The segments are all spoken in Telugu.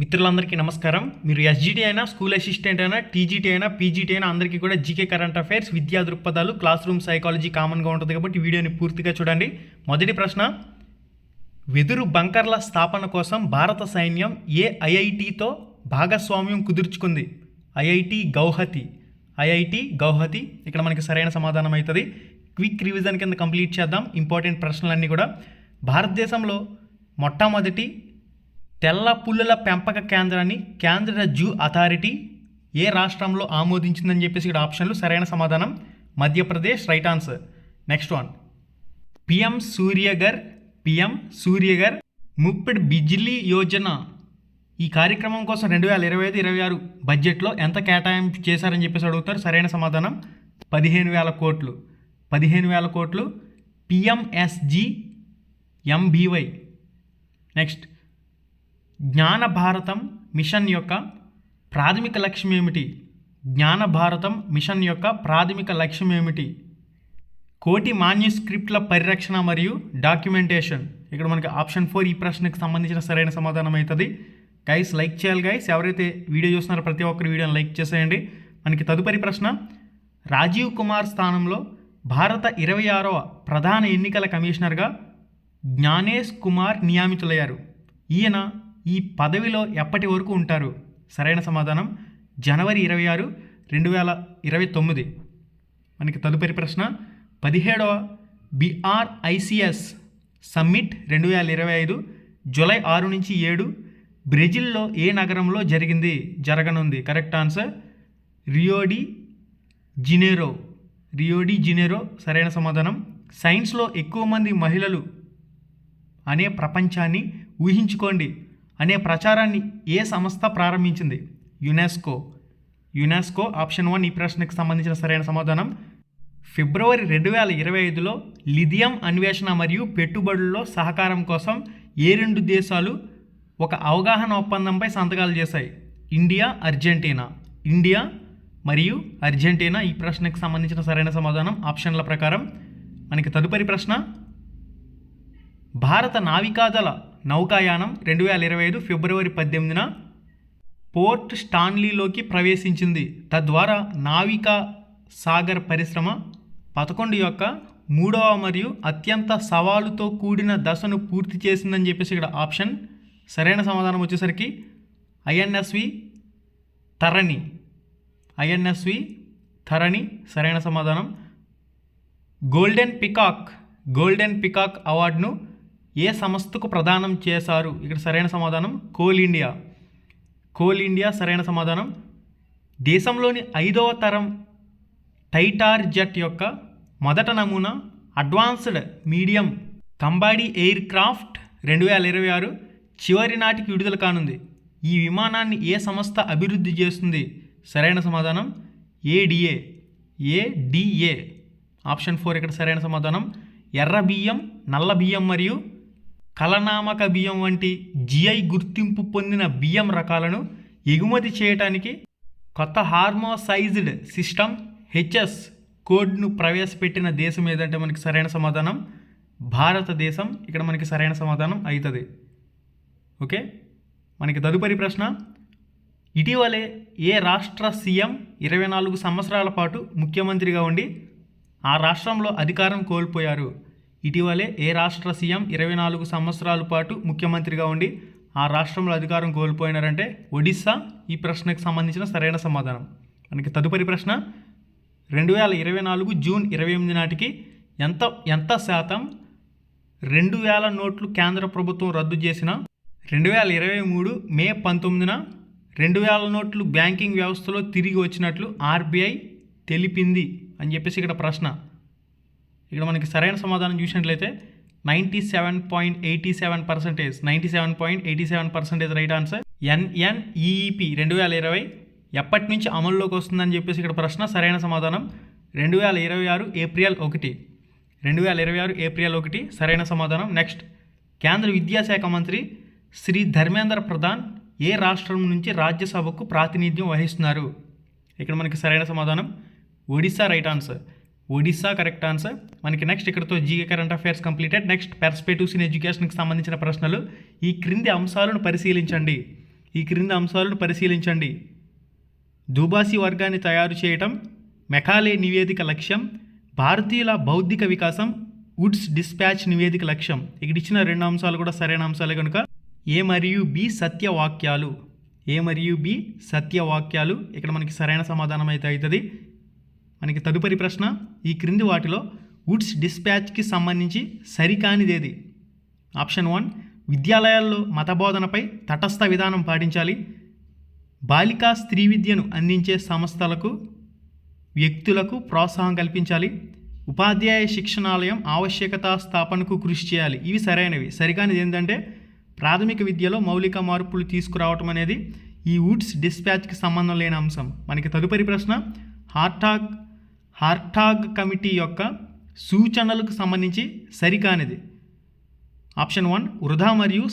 మిత్రులందరికీ నమస్కారం. మీరు ఎస్జిటి అయినా, స్కూల్ అసిస్టెంట్ అయినా, టీజీటీ అయినా, పీజీటీ అయినా అందరికీ కూడా జీకే కరెంట్ అఫైర్స్, విద్యా దృక్పథాలు, క్లాస్ రూమ్ సైకాలజీ కామన్గా ఉంటుంది కాబట్టి వీడియోని పూర్తిగా చూడండి. మొదటి ప్రశ్న, వెదురు బంకర్ల స్థాపన కోసం భారత సైన్యం ఏ ఐఐటితో భాగస్వామ్యం కుదుర్చుకుంది? ఐఐటి గౌహతి. ఇక్కడ మనకి సరైన సమాధానం అవుతుంది. క్విక్ రివిజన్ కింద కంప్లీట్ చేద్దాం ఇంపార్టెంట్ ప్రశ్నలన్నీ కూడా. భారతదేశంలో మొట్టమొదటి తెల్ల పుల్లుల పెంపక కేంద్రాన్ని కేంద్ర జూ అథారిటీ ఏ రాష్ట్రంలో ఆమోదించిందని చెప్పేసి ఇక్కడ ఆప్షన్లు. సరైన సమాధానం Madhya Pradesh, right answer. Next one, PM Surya Ghar Muft Bijli Yojana ఈ కార్యక్రమం కోసం 2025-26 బడ్జెట్లో ఎంత కేటాయింపు చేశారని చెప్పేసి అడుగుతారు. సరైన సమాధానం 15,000 కోట్లు. 15,000 కోట్లు PMSGMBY. నెక్స్ట్, జ్ఞాన భారతం మిషన్ యొక్క ప్రాథమిక లక్ష్యం ఏమిటి? కోటి మాన్యుస్క్రిప్ట్ల పరిరక్షణ మరియు డాక్యుమెంటేషన్. ఇక్కడ మనకి ఆప్షన్ 4 ఈ ప్రశ్నకు సంబంధించిన సరైన సమాధానం అవుతుంది. గైస్ లైక్ చేయాలి గైస్, ఎవరైతే వీడియో చూస్తున్నారో ప్రతి ఒక్కరు వీడియోని లైక్ చేసేయండి. మనకి తదుపరి ప్రశ్న, రాజీవ్ కుమార్ స్థానంలో భారత 26వ ప్రధాన ఎన్నికల కమిషనర్గా జ్ఞానేష్ కుమార్ నియమితులయ్యారు. ఈయన ఈ పదవిలో ఎప్పటి వరకు ఉంటారు? సరైన సమాధానం జనవరి 26, 2029. మనకి తదుపరి ప్రశ్న, 17వ BRICS సమ్మిట్ 2025 జూలై 6 నుంచి 7 బ్రెజిల్లో ఏ నగరంలో జరగనుంది? Correct answer Rio de Janeiro. సరైన సమాధానం. సైన్స్లో ఎక్కువ మంది మహిళలు అనే ప్రపంచాన్ని ఊహించుకోండి అనే ప్రచారాన్ని ఏ సంస్థ ప్రారంభించింది? యునెస్కో. ఆప్షన్ 1 ఈ ప్రశ్నకు సంబంధించిన సరైన సమాధానం. ఫిబ్రవరి 2025లో లిథియం అన్వేషణ మరియు పెట్టుబడుల్లో సహకారం కోసం ఏ 2 దేశాలు ఒక అవగాహన ఒప్పందంపై సంతకాలు చేశాయి? ఇండియా మరియు అర్జెంటీనా. ఈ ప్రశ్నకు సంబంధించిన సరైన సమాధానం ఆప్షన్ల ప్రకారం. మనకి తదుపరి ప్రశ్న, భారత నావికాదళ నౌకాయానం 2025 ఫిబ్రవరి 18న పోర్ట్ స్టాన్లీలోకి ప్రవేశించింది. తద్వారా నావికా సాగర్ పరిశ్రమ 11 యొక్క 3వ మరియు అత్యంత సవాలుతో కూడిన దశను పూర్తి చేసిందని చెప్పేసి ఇక్కడ ఆప్షన్. సరైన సమాధానం వచ్చేసరికి ఐఎన్ఎస్వి ధరణి. సరైన సమాధానం. గోల్డెన్ పికాక్ అవార్డును ఏ సంస్థకు ప్రదానం చేశారు? ఇక్కడ సరైన సమాధానం కోల్ ఇండియా. సరైన సమాధానం. దేశంలోని 5వ తరం టైటార్ జెట్ యొక్క మొదట నమూనా అడ్వాన్స్డ్ మీడియం కంబాడి ఎయిర్ క్రాఫ్ట్ 2026 చివరి నాటికి విడుదల కానుంది. ఈ విమానాన్ని ఏ సంస్థ అభివృద్ధి చేస్తుంది? సరైన సమాధానం ఏడిఏ. ఆప్షన్ 4 ఇక్కడ సరైన సమాధానం. ఎర్ర బియ్యం, నల్ల బియ్యం మరియు కలనామక బియ్యం వంటి జిఐ గుర్తింపు పొందిన బియ్యం రకాలను ఎగుమతి చేయడానికి కొత్త హార్మోసైజ్డ్ సిస్టమ్ HS కోడ్ను ప్రవేశపెట్టిన దేశం ఏదంటే మనకి సరైన సమాధానం భారతదేశం. ఇక్కడ మనకి సరైన సమాధానం అవుతుంది. ఓకే, మనకి తదుపరి ప్రశ్న, ఇటీవలే ఏ రాష్ట్ర సీఎం 24 సంవత్సరాల పాటు ముఖ్యమంత్రిగా ఉండి ఆ రాష్ట్రంలో అధికారం కోల్పోయారు? ఇటీవలే ఏ రాష్ట్ర సీఎం 24 సంవత్సరాల పాటు ముఖ్యమంత్రిగా ఉండి ఆ రాష్ట్రంలో అధికారం కోల్పోయినారంటే ఒడిస్సా. ఈ ప్రశ్నకు సంబంధించిన సరైన సమాధానం. మనకి తదుపరి ప్రశ్న, 2024 జూన్ 28 నాటికి ఎంత శాతం 2,000 నోట్లు కేంద్ర ప్రభుత్వం రద్దు చేసిన 2023 మే 19న 2,000 నోట్లు బ్యాంకింగ్ వ్యవస్థలో తిరిగి వచ్చినట్లు RBI తెలిపింది అని చెప్పేసి ఇక్కడ ప్రశ్న. ఇక్కడ మనకి సరైన సమాధానం చూసినట్లయితే 97.87%. Right answer. NNEEP 2020 ఎప్పటి నుంచి అమల్లోకి వస్తుందని చెప్పేసి ఇక్కడ ప్రశ్న. సరైన సమాధానం 2026 ఏప్రిల్ 1. సరైన సమాధానం. నెక్స్ట్, కేంద్ర విద్యాశాఖ మంత్రి శ్రీ ధర్మేంద్ర ప్రధాన్ ఏ రాష్ట్రం నుంచి రాజ్యసభకు ప్రాతినిధ్యం వహిస్తున్నారు? ఇక్కడ మనకి సరైన సమాధానం Odisha. Right answer. Odisha correct answer. మనకి నెక్స్ట్ ఇక్కడతో GK current affairs completed. Next perspectives in ఎడ్యుకేషన్కి సంబంధించిన ప్రశ్నలు. ఈ క్రింది అంశాలను పరిశీలించండి. ఈ క్రింది అంశాలను పరిశీలించండి. దుబాసి వర్గాన్ని తయారు చేయటం మెకాలే నివేదిక లక్ష్యం, భారతీయుల బౌద్ధిక వికాసం వుడ్స్ డిస్పాచ్ నివేదిక లక్ష్యం. ఇక్కడ ఇచ్చిన 2 అంశాలు కూడా సరైన అంశాలే కనుక ఏ మరియు బి సత్యవాక్యాలు. ఏ మరియు బి సత్యవాక్యాలు ఇక్కడ మనకి సరైన సమాధానం అయితే అవుతుంది. మనకి తదుపరి ప్రశ్న, ఈ క్రింది వాటిలో వుడ్స్ డిస్పాచ్కి సంబంధించి సరికానిదేది? ఆప్షన్ 1, విద్యాలయాల్లో మతబోధనపై తటస్థ విధానం పాటించాలి. బాలికా స్త్రీ విద్యను అందించే సంస్థలకు వ్యక్తులకు ప్రోత్సాహం కల్పించాలి. ఉపాధ్యాయ శిక్షణాలయం ఆవశ్యకత స్థాపనకు కృషి చేయాలి. ఇవి సరైనవి. సరికానిది ఏంటంటే ప్రాథమిక విద్యలో మౌలిక మార్పులు తీసుకురావటం అనేది ఈ వుడ్స్ డిస్పాచ్కి సంబంధం లేని అంశం. మనకి తదుపరి ప్రశ్న, హార్టాగ్ కమిటీ యొక్క సూచనలకు సంబంధించి సరికానిది. ఆప్షన్ 1, వృధా మరియు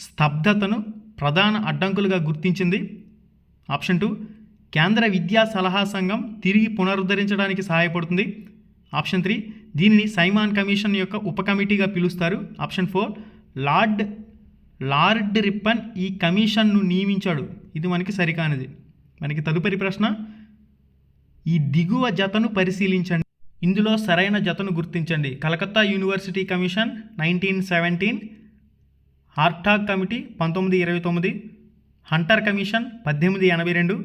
స్తబ్దతను ప్రధాన అడ్డంకులుగా గుర్తించింది. ఆప్షన్ 2, కేంద్ర విద్యా సలహా సంఘం తిరిగి పునరుద్ధరించడానికి సహాయపడుతుంది. ఆప్షన్ 3, దీనిని సైమాన్ కమిషన్ యొక్క ఉప కమిటీగా పిలుస్తారు. ఆప్షన్ 4, లార్డ్ రిప్పన్ ఈ కమిషన్ను నియమించాడు. ఇది మనకి సరికానిది. మనకి తదుపరి ప్రశ్న, ఈ దిగువ జతను పరిశీలించండి. ఇందులో సరైన జతను గుర్తించండి. Calcutta university commission 1917, Hartog committee 1929, Hunter commission 1882,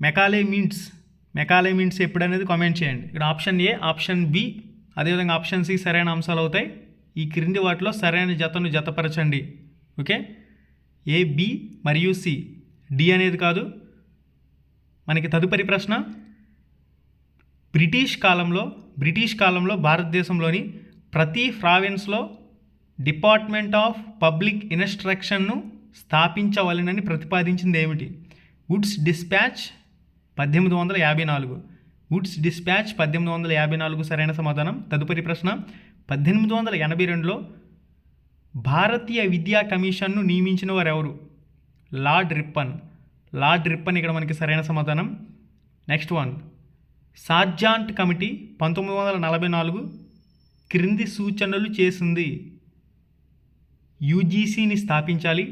Macaulay మీన్స్ ఎప్పుడనేది కామెంట్ చేయండి. ఇక్కడ ఆప్షన్ ఏ, ఆప్షన్ బి, అదేవిధంగా ఆప్షన్ సి సరైన అంశాలు అవుతాయి. ఈ క్రింది వాటిలో సరైన జతను జతపరచండి. ఓకే, ఏ, బి మరియు సి, డి అనేది కాదు. మనకి తదుపరి ప్రశ్న, బ్రిటిష్ కాలంలో భారతదేశంలోని ప్రతి ప్రావిన్స్లో డిపార్ట్మెంట్ ఆఫ్ పబ్లిక్ ఇన్స్ట్రక్షన్ను స్థాపించవలెనని ప్రతిపాదించింది ఏమిటి? Woods dispatch 1854. వుడ్స్ డిస్పాచ్ 1854 సరైన సమాధానం. తదుపరి ప్రశ్న, 1882లో భారతీయ విద్యా కమిషన్ను నియమించిన వారు ఎవరు? లార్డ్ రిప్పన్ ఇక్కడ మనకి సరైన సమాధానం. నెక్స్ట్ వన్, సార్జాంట్ కమిటీ 1944 క్రింది సూచనలు చేసింది. యూజీసీని స్థాపించాలి,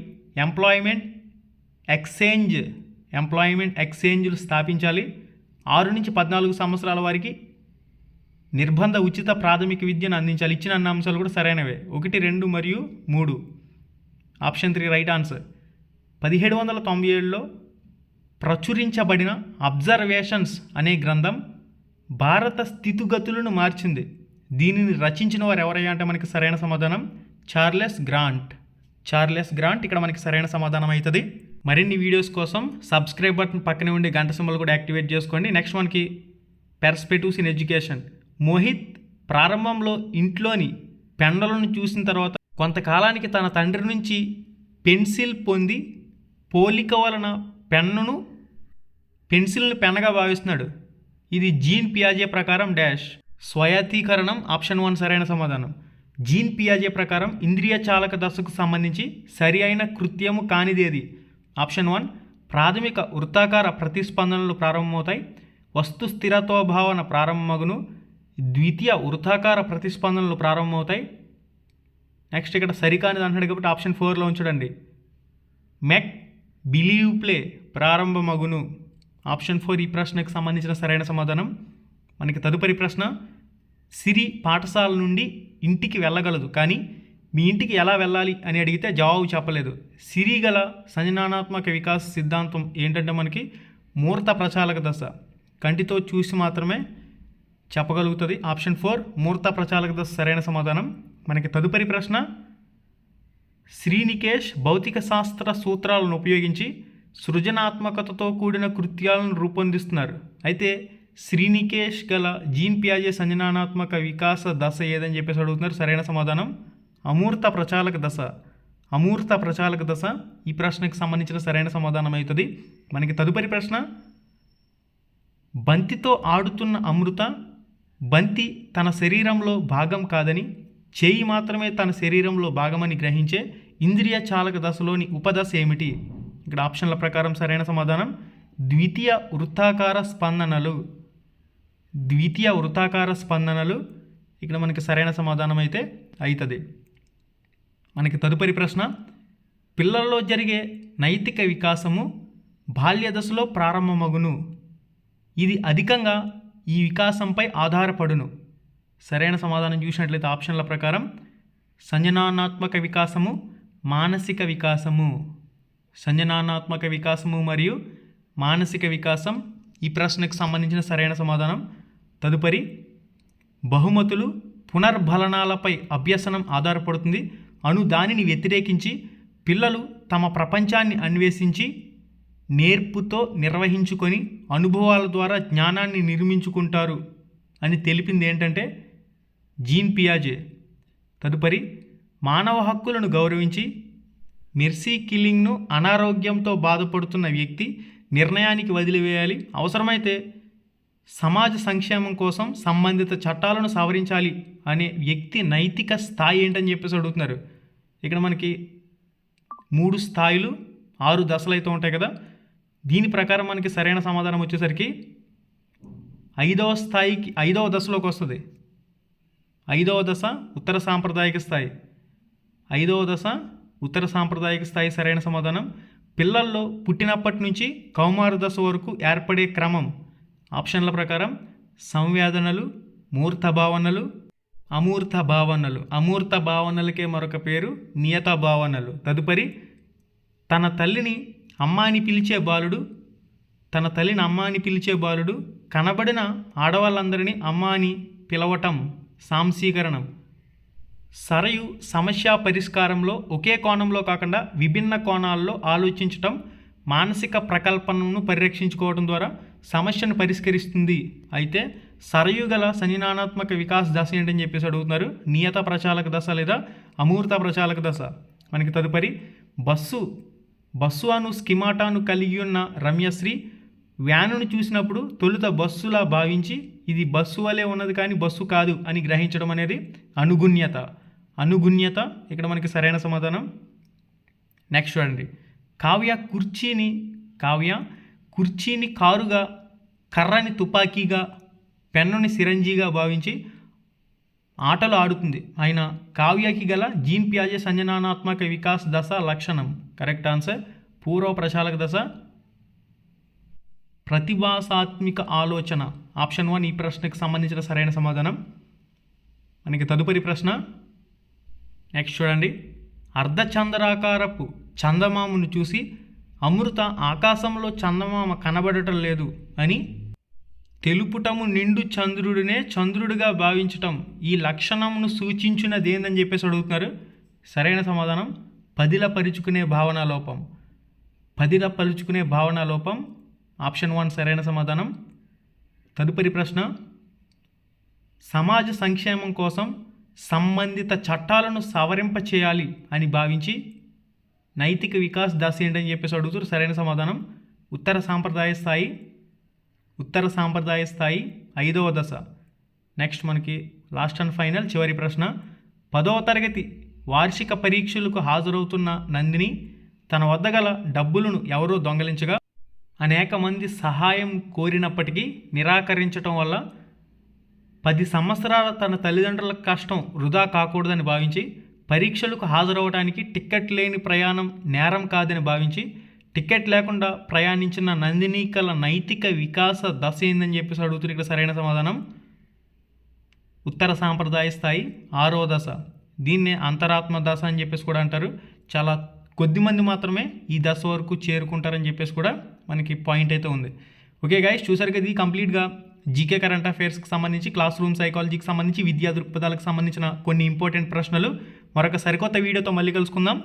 ఎంప్లాయ్మెంట్ ఎక్స్చేంజ్లు స్థాపించాలి, 6 నుంచి 14 సంవత్సరాల వారికి నిర్బంధ ఉచిత ప్రాథమిక విద్యను అందించాలి. ఇచ్చిన అన్ని అంశాలు కూడా సరైనవే. 1, 2 మరియు 3. Option 3 right answer. 1797లో ప్రచురించబడిన అబ్జర్వేషన్స్ అనే గ్రంథం భారత స్థితిగతులను మార్చింది. దీనిని రచించిన వారు ఎవరయ్యా అంటే మనకి సరైన సమాధానం చార్లెస్ గ్రాంట్ ఇక్కడ మనకి సరైన సమాధానం అవుతుంది. మరిన్ని వీడియోస్ కోసం సబ్స్క్రైబ్ బటన్ పక్కనే ఉండే గంట సింబల్ కూడా యాక్టివేట్ చేసుకోండి. నెక్స్ట్ మనకి పెర్స్పెక్టివ్స్ ఇన్ ఎడ్యుకేషన్. మోహిత్ ప్రారంభంలో ఇంట్లోని పెన్నులను చూసిన తర్వాత కొంతకాలానికి తన తండ్రి నుంచి పెన్సిల్ పొంది పోలిక వలన పెన్సిల్ని పెన్నగా భావిస్తున్నాడు. ఇది జీన్ పియాజే ప్రకారం డాష్ స్వయతీకరణం. ఆప్షన్ 1 సరైన సమాధానం. జీన్ పియాజే ప్రకారం ఇంద్రియ చాలక దశకు సంబంధించి సరి అయిన కృత్యము కానిదేది? ఆప్షన్ 1, ప్రాథమిక వృత్తాకార ప్రతిస్పందనలు ప్రారంభమవుతాయి, వస్తు స్థిరత్వభావన ప్రారంభమగును, ద్వితీయ వృత్తాకార ప్రతిస్పందనలు ప్రారంభమవుతాయి. నెక్స్ట్ ఇక్కడ సరికానిది అంటున్నాడు కాబట్టి ఆప్షన్ 4లో ఉంచడండి. మెక్ బిలీవ్ ప్లే ప్రారంభమగును. ఆప్షన్ 4 ఈ ప్రశ్నకు సంబంధించిన సరైన సమాధానం. మనకి తదుపరి ప్రశ్న, సిరి పాఠశాల నుండి ఇంటికి వెళ్ళగలదు, కానీ మీ ఇంటికి ఎలా వెళ్ళాలి అని అడిగితే జవాబు చెప్పలేదు. సిరి గల సంజ్ఞానాత్మక వికాస సిద్ధాంతం ఏంటంటే మనకి మూర్త ప్రచాలక దశ. కంటితో చూసి మాత్రమే చెప్పగలుగుతుంది. ఆప్షన్ 4 మూర్త ప్రచాలక దశ సరైన సమాధానం. మనకి తదుపరి ప్రశ్న, శ్రీనికేష్ భౌతిక శాస్త్ర సూత్రాలను ఉపయోగించి సృజనాత్మకతతో కూడిన కృత్యాలను రూపొందిస్తున్నారు. అయితే శ్రీనికేష్ గల జీన్ పియాజే సంజ్ఞానాత్మక వికాస దశ ఏదని చెప్పేసి అడుగుతున్నారు. సరైన సమాధానం అమూర్త ప్రచాలక దశ ఈ ప్రశ్నకు సంబంధించిన సరైన సమాధానం అవుతుంది. మనకి తదుపరి ప్రశ్న, బంతితో ఆడుతున్న అమృత బంతి తన శరీరంలో భాగం కాదని, చేయి మాత్రమే తన శరీరంలో భాగమని గ్రహించే ఇంద్రియ చాలక దశలోని ఉపదశ ఏమిటి? ఇక్కడ ఆప్షన్ల ప్రకారం సరైన సమాధానం ద్వితీయ వృత్తాకార స్పందనలు ఇక్కడ మనకి సరైన సమాధానం అయితే అవుతుంది. మనకి తదుపరి ప్రశ్న, పిల్లల్లో జరిగే నైతిక వికాసము బాల్య దశలో ప్రారంభమగును. ఇది అధికంగా ఈ వికాసంపై ఆధారపడును. సరైన సమాధానం చూసినట్లయితే ఆప్షన్ల ప్రకారం సంజ్ఞానాత్మక వికాసము, మానసిక వికాసము. సంజ్ఞానాత్మక వికాసము మరియు మానసిక వికాసం ఈ ప్రశ్నకు సంబంధించిన సరైన సమాధానం. తదుపరి బహుమతులు పునర్బలనాలపై అభ్యసనం ఆధారపడుతుంది అను దానిని వ్యతిరేకించి పిల్లలు తమ ప్రపంచాన్ని అన్వేషించి నేర్పుతో నిర్వహించుకొని అనుభవాల ద్వారా జ్ఞానాన్ని నిర్మించుకుంటారు అని తెలిపింది ఏంటంటే జీన్ పియాజే. తదుపరి మానవ హక్కులను గౌరవించి మెర్సీ కిల్లింగ్ను అనారోగ్యంతో బాధపడుతున్న వ్యక్తి నిర్ణయానికి వదిలివేయాలి, అవసరమైతే సమాజ సంక్షేమం కోసం సంబంధిత చట్టాలను సవరించాలి అనే వ్యక్తి నైతిక స్థాయి ఏంటని చెప్పేసి అడుగుతున్నారు. ఇక్కడ మనకి 3 స్థాయిలు 6 దశలు అయితే ఉంటాయి కదా. దీని ప్రకారం మనకి సరైన సమాధానం వచ్చేసరికి 5వ దశలోకి వస్తుంది. 5వ దశ ఉత్తర సాంప్రదాయిక స్థాయి. 5వ దశ ఉత్తర సాంప్రదాయిక స్థాయి సరైన సమాధానం. పిల్లల్లో పుట్టినప్పటి నుంచి కౌమార దశ వరకు ఏర్పడే క్రమం ఆప్షన్ల ప్రకారం సంవేదనలు, మూర్త భావనలు, అమూర్త భావనలు. అమూర్త భావనలకే మరొక పేరు నియత భావనలు. తదుపరి తన తల్లిని అమ్మ అని పిలిచే బాలుడు కనబడిన ఆడవాళ్ళందరినీ అమ్మ అని పిలవటం సాంశీకరణం. సరయు సమస్య పరిష్కారంలో ఒకే కోణంలో కాకుండా విభిన్న కోణాల్లో ఆలోచించటం మానసిక ప్రకల్పనను పరిరక్షించుకోవడం ద్వారా సమస్యను పరిష్కరిస్తుంది. అయితే సరయు గల సంజ్ఞానాత్మక వికాస దశ ఏంటని చెప్పేసి అడుగుతున్నారు. నియత ప్రచాలక దశ లేదా అమూర్త ప్రచాలక దశ. మనకి తదుపరి బస్సు అను స్కిమాటాను కలిగి ఉన్న రమ్యశ్రీ వ్యానును చూసినప్పుడు తొలుత బస్సులా భావించి ఇది బస్సు వలె ఉన్నది కానీ బస్సు కాదు అని గ్రహించడం అనేది అనుగుణ్యత. ఇక్కడ మనకి సరైన సమాధానం. నెక్స్ట్ చూడండి. కావ్య కుర్చీని కారుగా, కర్రని తుపాకీగా, పెన్నుని సిరంజీగా భావించి ఆటలు ఆడుతుంది. అయినా కావ్యకి గల జీన్ పియాజే సంజ్ఞానాత్మక వికాస్ దశ లక్షణం. కరెక్ట్ ఆన్సర్ పూర్వ ప్రచాలక దశ. ప్రతిభాసాత్మిక ఆలోచన ఆప్షన్ 1 ఈ ప్రశ్నకు సంబంధించిన సరైన సమాధానం. మనకి తదుపరి ప్రశ్న నెక్స్ట్ చూడండి. అర్ధచంద్రాకారపు చందమామను చూసి అమృత ఆకాశంలో చందమామ కనబడటం లేదు అని తెలుపుటము నిండు చంద్రుడినే చంద్రుడిగా భావించటం ఈ లక్షణమును సూచించినది ఏందని చెప్పేసి అడుగుతున్నారు. సరైన సమాధానం పదిలపరుచుకునే భావన లోపం ఆప్షన్ 1 సరైన సమాధానం. తదుపరి ప్రశ్న సమాజ సంక్షేమం కోసం సంబంధిత చట్టాలను సవరింప చేయాలి అని భావించి నైతిక వికాస్ దశ ఏంటని చెప్పేసి అడుగుతారు. సరైన సమాధానం ఉత్తర సాంప్రదాయ స్థాయి 5వ దశ. నెక్స్ట్ మనకి లాస్ట్ అండ్ ఫైనల్ చివరి ప్రశ్న. 10వ తరగతి వార్షిక పరీక్షలకు హాజరవుతున్న నందిని తన వద్ద గల డబ్బులను ఎవరో దొంగలించగా అనేక మంది సహాయం కోరినప్పటికీ నిరాకరించటం వల్ల 10 సంవత్సరాల తన తల్లిదండ్రుల కష్టం వృధా కాకూడదని భావించి పరీక్షలకు హాజరవడానికి టికెట్ లేని ప్రయాణం నేరం కాదని భావించి టికెట్ లేకుండా ప్రయాణించిన నందిని కల నైతిక వికాస దశ ఏందని చెప్పేసి అడుగుతున్నారు. ఇక్కడ సరైన సమాధానం ఉత్తర సాంప్రదాయ స్థాయి 6వ దశ. దీన్నే అంతరాత్మ దశ అని చెప్పేసి కూడా అంటారు. చాలా కొద్దిమంది మాత్రమే ఈ దశ వరకు చేరుకుంటారని చెప్పేసి కూడా మనకి పాయింట్ అయితే ఉంది. ఓకే గైస్, చూసారు కదా, ఇది కంప్లీట్గా జీకే కరెంట్ అఫైర్స్కి సంబంధించి, క్లాస్ రూమ్ సైకాలజీకి సంబంధించి, విద్యా దృక్పథాలకు సంబంధించిన కొన్ని ఇంపార్టెంట్ ప్రశ్నలు. మరొక సరికొత్త వీడియోతో మళ్ళీ కలుసుకుందాం.